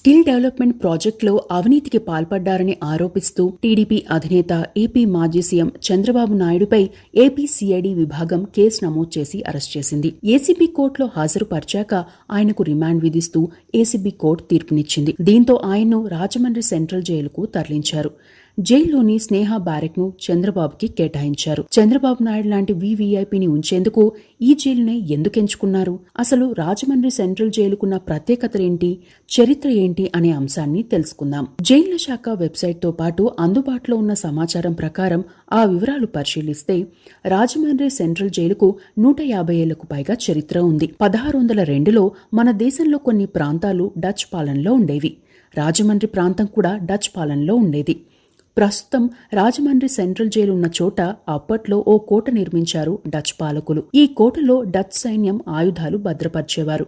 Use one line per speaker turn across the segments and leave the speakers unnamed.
Skill development ప్రాజెక్టులో అవినీతికి పాల్పడ్డారని ఆరోపిస్తూ టీడీపీ అధినేత ఏపీ మాజీ సీఎం చంద్రబాబు నాయుడుపై ఏపీ సిఐడి విభాగం కేసు నమోదు చేసి అరెస్ట్ చేసింది. ఏసీబీ కోర్టులో హాజరుపరిచాక ఆయనకు రిమాండ్ విధిస్తూ ఏసీబీ కోర్టు తీర్పునిచ్చింది. దీంతో ఆయన్ను రాజమండ్రి సెంట్రల్ జైలుకు తరలించారు. జైల్లోని స్నేహ బ్యారెక్ ను చంద్రబాబుకి కేటాయించారు. చంద్రబాబు నాయుడు లాంటి వీవీఐపీని ఉంచేందుకు ఈ జైలునే ఎందుకెంచుకున్నారు? అసలు రాజమండ్రి సెంట్రల్ జైలుకున్న ప్రత్యేకతలేంటి, చరిత్ర ఏంటి అనే అంశాన్ని తెలుసుకుందాం. జైళ్ల శాఖ వెబ్సైట్ తో పాటు అందుబాటులో ఉన్న సమాచారం ప్రకారం ఆ వివరాలు పరిశీలిస్తే రాజమండ్రి సెంట్రల్ జైలుకు 150 ఏళ్లకు పైగా చరిత్ర ఉంది. 1602లో మన దేశంలో కొన్ని ప్రాంతాలు డచ్ పాలనలో ఉండేవి. రాజమండ్రి ప్రాంతం కూడా డచ్ పాలనలో ఉండేది. ప్రస్తుతం రాజమండ్రి సెంట్రల్ జైలు ఉన్న చోట అప్పట్లో ఓ కోట నిర్మించారు డచ్ పాలకులు. ఈ కోటలో డచ్ సైన్యం ఆయుధాలు భద్రపరిచేవారు.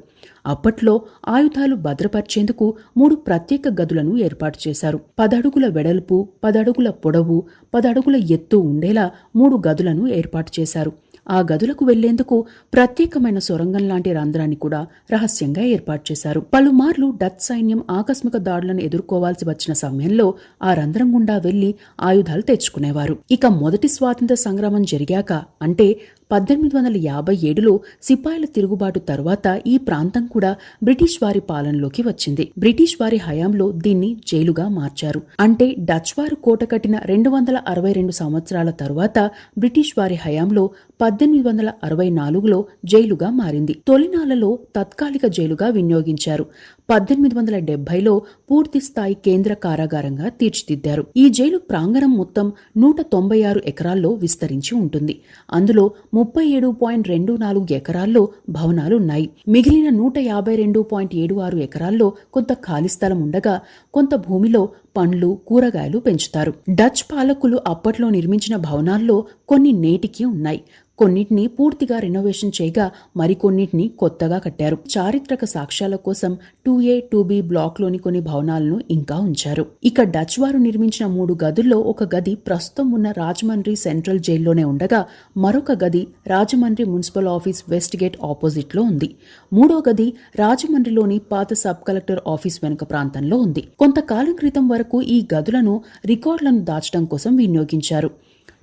అప్పట్లో ఆయుధాలు భద్రపరిచేందుకు 3 ప్రత్యేక గదులను ఏర్పాటు చేశారు. 10 అడుగుల వెడల్పు, 10 అడుగుల పొడవు, 10 అడుగుల ఎత్తు ఉండేలా 3 గదులను ఏర్పాటు చేశారు. ఆ గదులకు వెళ్లేందుకు ప్రత్యేకమైన సొరంగం లాంటి రంధ్రాన్ని కూడా రహస్యంగా ఏర్పాటు చేశారు. పలుమార్లు డచ్ సైన్యం ఆకస్మిక దాడులను ఎదుర్కోవాల్సి వచ్చిన సమయంలో ఆ రంధ్రం గుండా వెళ్లి ఆయుధాలు తెచ్చుకునేవారు. ఇక మొదటి స్వాతంత్ర సంగ్రామం జరిగాక అంటే 1857లో సిపాయిల తిరుగుబాటు తరువాత ఈ ప్రాంతం కూడా బ్రిటిష్ వారి పాలనలోకి వచ్చింది. బ్రిటిష్ వారి హయాంలో దీన్ని జైలుగా మార్చారు. అంటే డచ్ వారు కోట కట్టిన 262 సంవత్సరాల తరువాత బ్రిటిష్ వారి హయాంలో 1864లో జైలుగా మారింది. తొలినాళ్లలో తాత్కాలిక జైలుగా వినియోగించారు. 1870లో పూర్తి స్థాయి కేంద్ర కారాగారంగా తీర్చిదిద్దారు. ఈ జైలు ప్రాంగణం మొత్తం 196 ఎకరాల్లో విస్తరించి ఉంటుంది. అందులో 37.24 ఎకరాల్లో భవనాలున్నాయి. మిగిలిన 152.76 ఎకరాల్లో కొంత ఖాళీ స్థలం ఉండగా కొంత భూమిలో పండ్లు, కూరగాయలు పెంచుతారు. డచ్ పాలకులు అప్పట్లో నిర్మించిన భవనాల్లో కొన్ని నేటికి ఉన్నాయి. కొన్నిటిని పూర్తిగా రెనోవేషన్ చేయగా మరికొన్నిటిని కొత్తగా కట్టారు. చారిత్రక సాక్ష్యాల కోసం 2A, 2B బ్లాక్లోని కొన్ని భవనాలను ఇంకా ఉంచారు. ఇక డచ్ వారు నిర్మించిన 3 గదుల్లో ఒక గది ప్రస్తుతం ఉన్న రాజమండ్రి సెంట్రల్ జైల్లోనే ఉండగా మరొక గది Rajahmundry municipal office west gate opposite లో ఉంది. 3వ గది రాజమండ్రిలోని పాత సబ్ కలెక్టర్ ఆఫీస్ వెనుక ప్రాంతంలో ఉంది. కొంతకాలం క్రితం వరకు ఈ గదులను రికార్డులను దాచడం కోసం వినియోగించారు.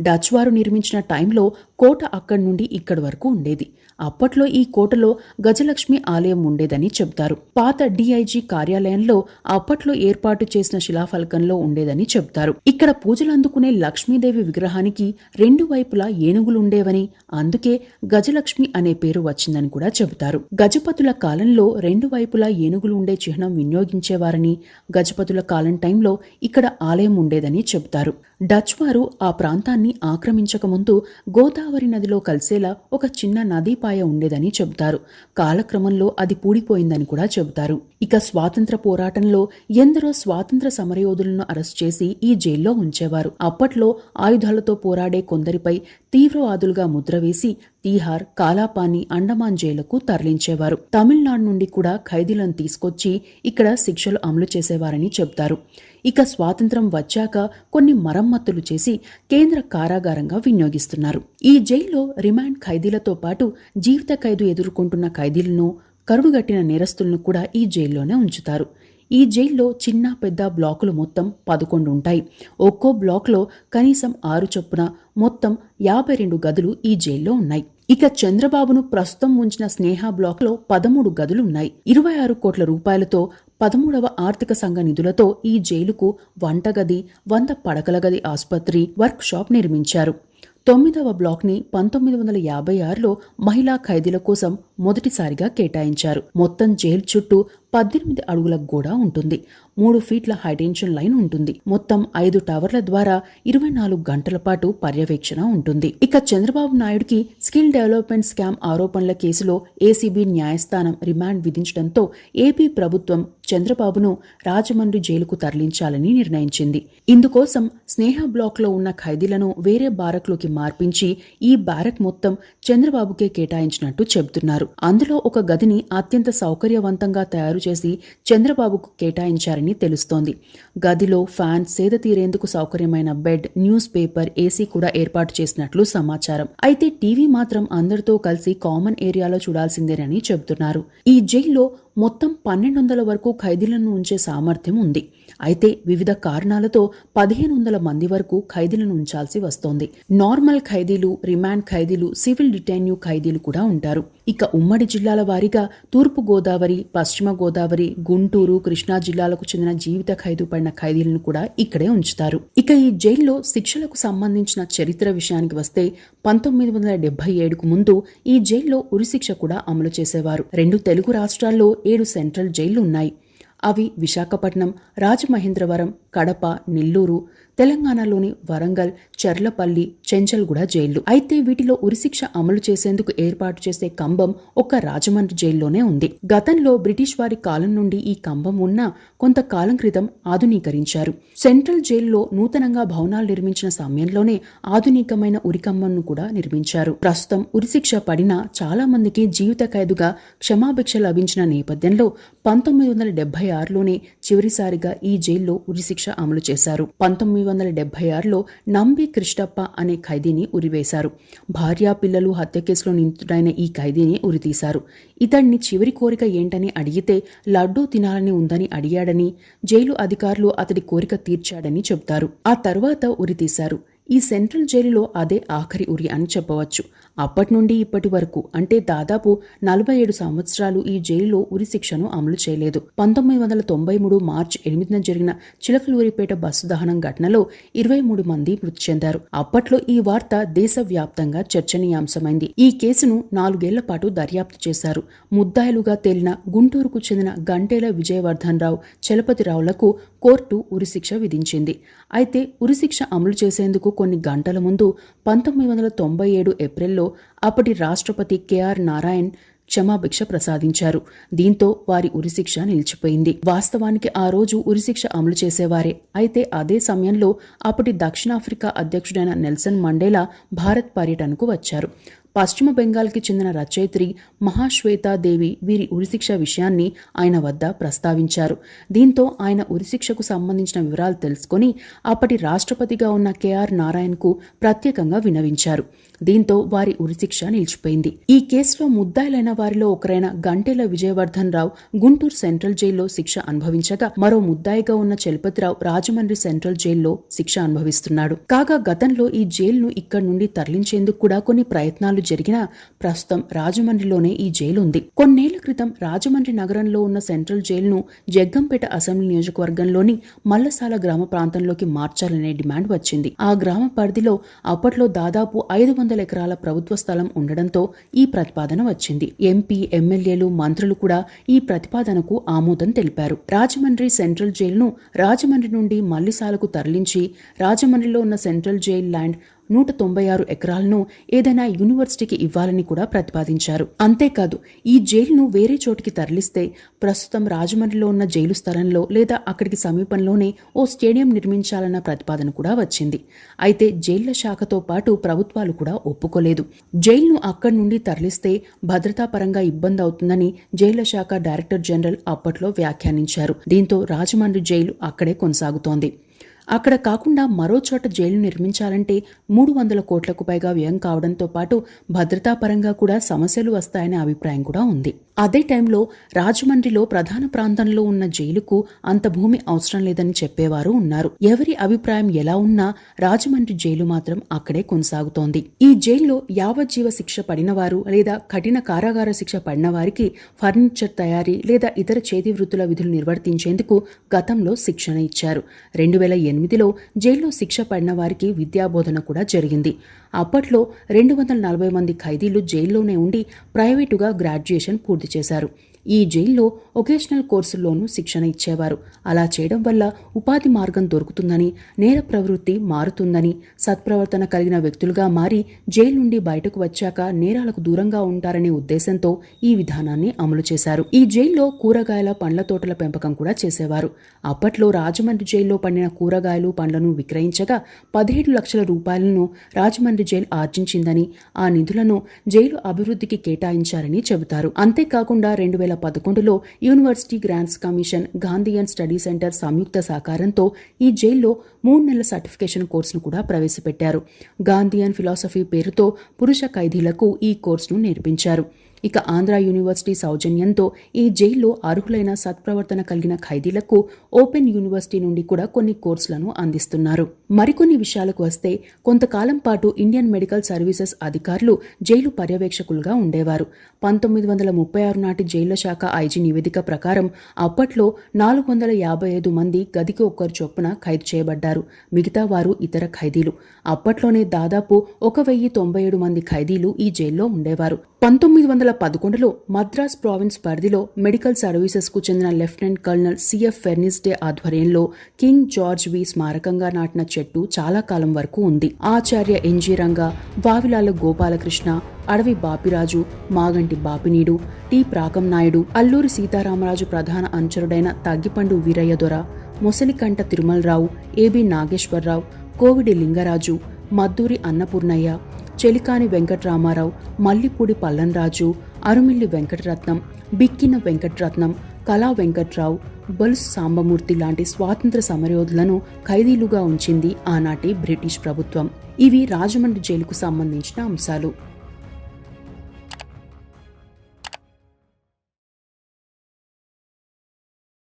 డచ్ వారు నిర్మించిన టైంలో కోట అక్కడి నుండి ఇక్కడి వరకు ఉండేది. అప్పట్లో ఈ కోటలో గజలక్ష్మి ఆలయం ఉండేదని చెబుతారు. పాత డిఐజీ కార్యాలయంలో అప్పట్లో ఏర్పాటు చేసిన శిలాఫలకంలో ఉండేదని చెబుతారు. ఇక్కడ పూజలు అందుకునే లక్ష్మీదేవి విగ్రహానికి 2 వైపులా ఏనుగులుండేవని, అందుకే గజలక్ష్మి అనే పేరు వచ్చిందని కూడా చెబుతారు. గజపతుల కాలంలో 2 వైపులా ఏనుగులు ఉండే చిహ్నం వినియోగించేవారని, గజపతుల కాలం టైంలో ఇక్కడ ఆలయం ఉండేదని చెబుతారు. డచ్ వారు ఆ ప్రాంతాన్ని ఆక్రమించకముందు గోదావరి నదిలో కలిసేలా ఒక చిన్న నదీపాయ ఉండేదని చెబుతారు. కాలక్రమంలో అది పూడిపోయిందని కూడా చెబుతారు. ఇక స్వాతంత్ర పోరాటంలో ఎందరో స్వాతంత్ర సమరయోధులను అరెస్ట్ చేసి ఈ జైల్లో ఉంచేవారు. అప్పట్లో ఆయుధాలతో పోరాడే కొందరిపై తీవ్రవాదులుగా ముద్ర వేసి తీహార్, కాలాపాని, అండమాన్ జైలుకు తరలించేవారు. తమిళనాడు నుండి కూడా ఖైదీలను తీసుకొచ్చి ఇక్కడ శిక్షలు అమలు చేసేవారని చెబుతారు. ఇక స్వాతంత్రం వచ్చాక కొన్ని మరమ్మతులు చేసి కేంద్ర కారాగారంగా వినియోగిస్తున్నారు. ఈ జైల్లో రిమాండ్ ఖైదీలతో పాటు జీవిత ఖైదు ఎదుర్కొంటున్న ఖైదీలను, కరుడుగట్టిన నేరస్తులను కూడా ఈ జైల్లోనే ఉంచుతారు. ఈ జైల్లో చిన్న పెద్ద బ్లాకులు మొత్తం 11 ఉంటాయి. ఒక్కో బ్లాక్లో కనీసం 6 చొప్పున మొత్తం 52 గదులు ఈ జైల్లో ఉన్నాయి. ఇక చంద్రబాబును ప్రస్తుతం ఉంచిన స్నేహ బ్లాక్లో 13 గదులు ఉన్నాయి. 26 కోట్ల రూపాయలతో 13వ ఆర్థిక సంఘ నిధులతో ఈ జైలుకు వంటగది, 100 పడకల గది ఆసుపత్రి, వర్క్ షాప్ నిర్మించారు. 9వ బ్లాక్ని 1956లో మహిళా ఖైదీల కోసం మొదటిసారిగా కేటాయించారు. మొత్తం జైలు చుట్టూ 18 అడుగుల గోడ ఉంటుంది. 3 ఫీట్ల హైటెన్షన్ లైన్ ఉంటుంది. మొత్తం 5 టవర్ల ద్వారా 24 గంటల పాటు పర్యవేక్షణ ఉంటుంది. ఇక చంద్రబాబు నాయుడుకి స్కిల్ డెవలప్మెంట్ స్కామ్ ఆరోపణల కేసులో ఏసీబీ న్యాయస్థానం రిమాండ్ విధించడంతో ఏపీ ప్రభుత్వం చంద్రబాబును రాజమండ్రి జైలుకు తరలించాలని నిర్ణయించింది. ఇందుకోసం స్నేహ బ్లాక్లో ఉన్న ఖైదీలను వేరే బారక్లోకి మార్పించి ఈ బారక్ మొత్తం చంద్రబాబుకే కేటాయించినట్టు చెబుతున్నారు. అందులో ఒక గదిని అత్యంత సౌకర్యవంతంగా తయారు చేసి చంద్రబాబుకు కేటాయించారని తెలుస్తోంది. గదిలో ఫ్యాన్, సేద తీరేందుకు సౌకర్యమైన బెడ్, న్యూస్ పేపర్, ఏసీ కూడా ఏర్పాటు చేసినట్లు సమాచారం. అయితే టీవీ మాత్రం అందరితో కలిసి కామన్ ఏరియాలో చూడాల్సిందేనని చెబుతున్నారు. ఈ జైల్లో మొత్తం 1200 వరకు ఖైదీలను ఉంచే సామర్థ్యం ఉంది. అయితే వివిధ కారణాలతో 1500 మంది వరకు ఖైదీలను ఉంచాల్సి వస్తోంది. నార్మల్ ఖైదీలు, రిమాండ్ ఖైదీలు, సివిల్ డిటైన్యూ ఖైదీలు కూడా ఉంటారు. ఇక ఉమ్మడి జిల్లాల వారీగా తూర్పు గోదావరి, పశ్చిమ గోదావరి, గుంటూరు, కృష్ణా జిల్లాలకు చెందిన జీవిత ఖైదు పడిన ఖైదీలను కూడా ఇక్కడే ఉంచుతారు. ఇక ఈ జైల్లో శిక్షలకు సంబంధించిన చరిత్ర విషయానికి వస్తే 1977కు ముందు ఈ జైల్లో ఉరిశిక్ష కూడా అమలు చేసేవారు. 2 తెలుగు రాష్ట్రాల్లో 7 సెంట్రల్ జైళ్లు ఉన్నాయి. అవి విశాఖపట్నం, రాజమహేంద్రవరం, కడప, నెల్లూరు, తెలంగాణలోని వరంగల్, చర్లపల్లి, చెంచల్గూడ జైళ్లు. అయితే వీటిలో ఉరిశిక్ష అమలు చేసేందుకు ఏర్పాటు చేసే కంబం ఒక్క రాజమండ్రి జైల్లోనే ఉంది. గతంలో బ్రిటిష్ వారి కాలం నుండి ఈ కంబం ఉన్నా కొంతకాలం క్రితం ఆధునీకరించారు. సెంట్రల్ జైల్లో నూతనంగా భవనాలు నిర్మించిన సమయంలోనే ఆధునికమైన ఉరికంబంను కూడా నిర్మించారు. ప్రస్తుతం ఉరిశిక్ష పడిన చాలా మందికి జీవిత ఖైదుగా క్షమాభిక్ష లభించిన నేపథ్యంలో 1976లోనే చివరిసారిగా ఈ జైల్లో ఉరిశిక్ష అమలు చేశారు. 1976లో నంబి కృష్ణప్ప అనే ఖైదీని ఉరివేశారు. భార్యా పిల్లలు హత్య కేసులో నిందితుడైన ఈ ఖైదీని ఉరితీశారు. ఇతడిని చివరి కోరిక ఏంటని అడిగితే లడ్డూ తినాలని ఉందని అడిగాడని, జైలు అధికారులు అతడి కోరిక తీర్చాడని చెబుతారు. ఆ తర్వాత ఉరితీశారు. ఈ సెంట్రల్ జైలులో అదే ఆఖరి ఉరి అని చెప్పవచ్చు. అప్పటి నుండి ఇప్పటి వరకు అంటే దాదాపు 47 సంవత్సరాలు ఈ జైలులో ఉరిశిక్షను అమలు చేయలేదు. 1993 మార్చి 8న జరిగిన చిలకలూరిపేట బస్సు దహనం ఘటనలో 23 మంది మృతి చెందారు. అప్పట్లో ఈ వార్త దేశవ్యాప్తంగా చర్చనీయాంశమైంది. ఈ కేసును 4 ఏళ్ల పాటు దర్యాప్తు చేశారు. ముద్దాయిలుగా తేలిన గుంటూరుకు చెందిన గంటేల విజయవర్ధన్ రావు, చలపతిరావులకు కోర్టు ఉరిశిక్ష విధించింది. అయితే ఉరిశిక్ష అమలు చేసేందుకు కొన్ని గంటల ముందు 1997 ఏప్రిల్లో అప్పటి రాష్ట్రపతి కెఆర్ నారాయణ్ క్షమాభిక్ష ప్రసాదించారు. దీంతో వారి ఉరిశిక్ష నిలిచిపోయింది. వాస్తవానికి ఆ రోజు ఉరిశిక్ష అమలు చేసేవారే. అయితే అదే సమయంలో అప్పటి దక్షిణాఫ్రికా అధ్యక్షుడైన నెల్సన్ మండేలా భారత్ పర్యటనకు వచ్చారు. పశ్చిమ బెంగాల్కి చెందిన రచయిత్రి మహాశ్వేతాదేవి వీరి ఉరిశిక్ష విషయాన్ని ఆయన వద్ద ప్రస్తావించారు. దీంతో ఆయన ఉరిశిక్షకు సంబంధించిన వివరాలు తెలుసుకుని అప్పటి రాష్ట్రపతిగా ఉన్న కెఆర్ నారాయణ్కు ప్రత్యేకంగా వినవించారు. దీంతో వారి ఉరిశిక్ష నిలిచిపోయింది. ఈ కేసులో ముద్దాయిలైన వారిలో ఒకరైన గంటేల విజయవర్ధన్ రావు గుంటూరు సెంట్రల్ జైల్లో శిక్ష అనుభవించగా, మరో ముద్దాయిగా ఉన్న చలపతిరావు రాజమండ్రి సెంట్రల్ జైల్లో శిక్ష అనుభవిస్తున్నాడు. కాగా గతంలో ఈ జైలును ఇక్కడి నుండి తరలించేందుకు కూడా కొన్ని ప్రయత్నాలు జరిగినా ప్రస్తుతం రాజమండ్రిలోనే ఈ జైలు ఉంది. కొన్నేళ్ల క్రితం రాజమండ్రి నగరంలో ఉన్న సెంట్రల్ జైలును జగ్గంపేట అసెంబ్లీ నియోజకవర్గంలోని మల్లసాల గ్రామ ప్రాంతంలోకి మార్చాలనే డిమాండ్ వచ్చింది. ఆ గ్రామ పరిధిలో అప్పట్లో దాదాపు 500 ఎకరాల ప్రభుత్వ స్థలం ఉండడంతో ఈ ప్రతిపాదన వచ్చింది. ఎంపీ, ఎమ్మెల్యేలు, మంత్రులు కూడా ఈ ప్రతిపాదనకు ఆమోదం తెలిపారు. రాజమండ్రి సెంట్రల్ జైలును రాజమండ్రి నుండి మల్లిసాలకు తరలించి రాజమండ్రిలో ఉన్న సెంట్రల్ జైల్ ల్యాండ్ 196 ఎకరాలను ఏదైనా యూనివర్సిటీకి ఇవ్వాలని కూడా ప్రతిపాదించారు. అంతేకాదు ఈ జైలును వేరే చోటికి తరలిస్తే ప్రస్తుతం రాజమండ్రిలో ఉన్న జైలు స్థలంలో లేదా అక్కడికి సమీపంలోనే ఓ స్టేడియం నిర్మించాలన్న ప్రతిపాదన కూడా వచ్చింది. అయితే జైళ్ల శాఖతో పాటు ప్రభుత్వాలు కూడా ఒప్పుకోలేదు. జైలును అక్కడి నుండి తరలిస్తే భద్రతాపరంగా ఇబ్బంది అవుతుందని జైళ్ల శాఖ డైరెక్టర్ జనరల్ అప్పట్లో వ్యాఖ్యానించారు. దీంతో రాజమండ్రి జైలు అక్కడే కొనసాగుతోంది. అక్కడ కాకుండా మరో చోట జైలు నిర్మించాలంటే 300 కోట్లకు పైగా వ్యయం కావడంతో పాటు భద్రతాపరంగా కూడా సమస్యలు వస్తాయనే అభిప్రాయం కూడా ఉంది. అదే టైంలో రాజమండ్రిలో ప్రధాన ప్రాంతంలో ఉన్న జైలుకు అంత భూమి అవసరం లేదని చెప్పేవారు ఉన్నారు. ఎవరి అభిప్రాయం ఎలా ఉన్నా రాజమండ్రి జైలు మాత్రం అక్కడే కొనసాగుతోంది. ఈ జైల్లో యావజ్జీవ శిక్ష పడినవారు లేదా కఠిన కారాగార శిక్ష పడిన వారికి ఫర్నిచర్ తయారీ లేదా ఇతర చేతి వృత్తుల విధులు నిర్వర్తించేందుకు గతంలో శిక్షణ ఇచ్చారు. 2008లో జైల్లో శిక్ష పడిన వారికి విద్యాబోధన కూడా జరిగింది. అప్పట్లో 240 మంది ఖైదీలు జైల్లోనే ఉండి ప్రైవేటుగా గ్రాడ్యుయేషన్ పూర్తి చేశారు. ఈ జైల్లో ఒకేషనల్ కోర్సుల్లోనూ శిక్షణ ఇచ్చేవారు. అలా చేయడం వల్ల ఉపాధి మార్గం దొరుకుతుందని, నేర ప్రవృత్తి మారుతుందని, సత్ప్రవర్తన కలిగిన వ్యక్తులుగా మారి జైలు నుండి బయటకు వచ్చాక నేరాలకు దూరంగా ఉంటారనే ఉద్దేశంతో ఈ విధానాన్ని అమలు చేశారు. ఈ జైల్లో కూరగాయల, పండ్ల తోటల పెంపకం కూడా చేసేవారు. అప్పట్లో రాజమండ్రి జైల్లో పండిన కూరగాయలు, పండ్లను విక్రయించగా 17 లక్షల రూపాయలను రాజమండ్రి జైలు ఆర్జించిందని, ఆ నిధులను జైలు అభివృద్ధికి కేటాయించారని చెబుతారు. అంతేకాకుండా 2011లో university grants commission, Gandhian study centre సంయుక్త సహకారంతో ఈ జైల్లో 3 నెలల సర్టిఫికేషన్ కోర్సును కూడా ప్రవేశపెట్టారు. గాంధీయన్ ఫిలాసఫీ పేరుతో పురుష ఖైదీలకు ఈ కోర్సును నేర్పించారు. ఇక ఆంధ్ర యూనివర్సిటీ సౌజన్యంతో ఈ జైల్లో అర్హులైన సత్ప్రవర్తన కలిగిన ఖైదీలకు ఓపెన్ యూనివర్సిటీ నుండి కూడా కొన్ని కోర్సులను అందిస్తున్నారు. మరికొన్ని విషయాలకు వస్తే కొంతకాలం పాటు ఇండియన్ మెడికల్ సర్వీసెస్ అధికారులు జైలు పర్యవేక్షకులుగా ఉండేవారు. 1936 నాటి జైళ్ల శాఖ ఐజీ నివేదిక ప్రకారం అప్పట్లో 455 మంది గదికి ఒక్కరు చొప్పున ఖైదు చేయబడ్డారు. మిగతా వారు ఇతర ఖైదీలు. అప్పట్లోనే దాదాపు 1097 మంది ఖైదీలు ఈ జైల్లో ఉండేవారు. 1911లో మద్రాస్ ప్రావిన్స్ పరిధిలో మెడికల్ సర్వీసెస్ కు చెందిన లెఫ్టినెంట్ కల్నల్ సిఎఫ్ ఫెర్నిస్డే ఆధ్వర్యంలో కింగ్ జార్జ్ వి స్మారకంగా నాటిన చెట్టు చాలా కాలం వరకు ఉంది. ఆచార్య ఎన్జి రంగా, వావిలాల గోపాలకృష్ణ, అడవి బాపిరాజు, మాగంటి బాపినీడు, టి ప్రాకం నాయుడు, అల్లూరి సీతారామరాజు ప్రధాన అనుచరుడైన తగ్గిపండు వీరయ్య దొర, మొసలికంట తిరుమలరావు, ఏబి నాగేశ్వరరావు, కోవిడి లింగరాజు, మద్దూరి అన్నపూర్ణయ్య, చెలికాని వెంకట్రామారావు, మల్లిపూడి పల్లంరాజు, అరుమిల్లి వెంకటరత్నం, బిక్కిన వెంకటరత్నం, కళా వెంకట్రావు, బొలుసు సాంబమూర్తి లాంటి స్వాతంత్ర సమరయోధులను ఖైదీలుగా ఉంచింది ఆనాటి బ్రిటిష్ ప్రభుత్వం. ఇవి రాజమండ్రి జైలుకు సంబంధించిన అంశాలు.